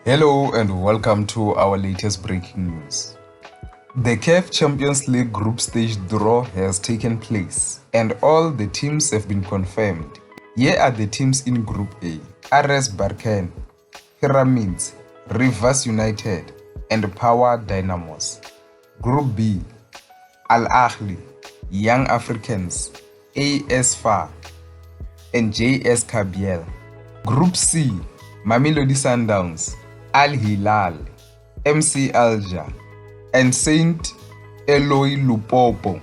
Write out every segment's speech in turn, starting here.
Hello and welcome to our latest breaking news. The CAF Champions League group stage draw has taken place and all the teams have been confirmed. Here are the teams in Group A: RS Berkane, Pyramids, Rivers United and Power Dynamos. Group B: Al Ahly, Young Africans, AS FAR and JS Kabylie. Group C: Mamelodi Sundowns, Al Hilal, MC Alger, and Saint Eloi Lupopo.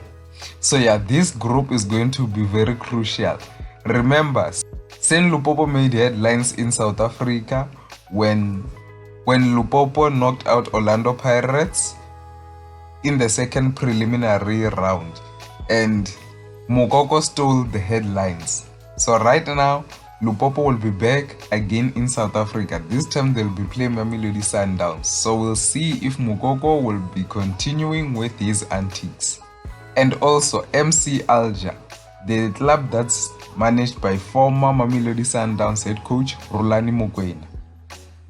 So this group is going to be very crucial. Remember, Saint Lupopo made headlines in South Africa when Lupopo knocked out Orlando Pirates in the second preliminary round, and Moukoko stole the headlines. So right now, Lupopo will be back again in South Africa. This time they'll be playing Mamelodi Sundowns. So we'll see if Moukoko will be continuing with his antics. And also MC Alger, the club that's managed by former Mamelodi Sundowns head coach Rhulani Mokoena.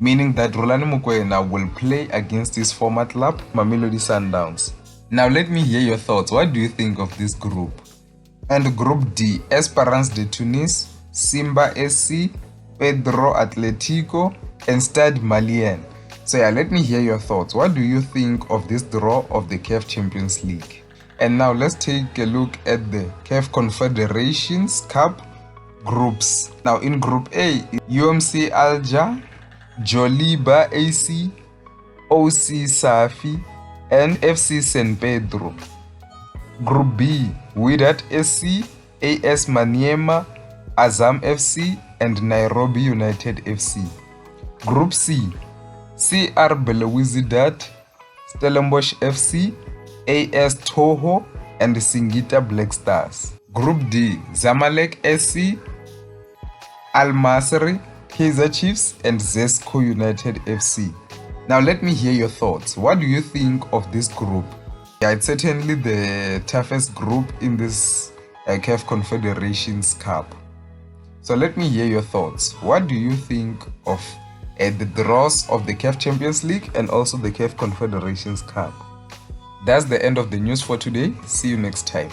Meaning that Rhulani Mokoena will play against his former club, Mamelodi Sundowns. Now let me hear your thoughts. What do you think of this group? And Group D: Esperance de Tunis, Simba SC, Pedro Atletico, and Stade Malien. So let me hear your thoughts. What do you think of this draw of the CAF Champions League? And now let's take a look at the CAF Confederations Cup groups. Now in Group A, UMC Alger, Joliba AC, OC Safi, and FC San Pedro. Group B, Wydad SC, AS Maniema, Azam FC, and Nairobi United FC. Group C, CR Belouizdad, Stellenbosch FC, AS Toho, and Singida Black Stars. Group D, Zamalek SC, Al Masry, Kaizer Chiefs, and Zesco United FC. Now let me hear your thoughts. What do you think of this group? It's certainly the toughest group in this CAF Confederations Cup. So let me hear your thoughts. What do you think of the draws of the CAF Champions League and also the CAF Confederations Cup? That's the end of the news for today. See you next time.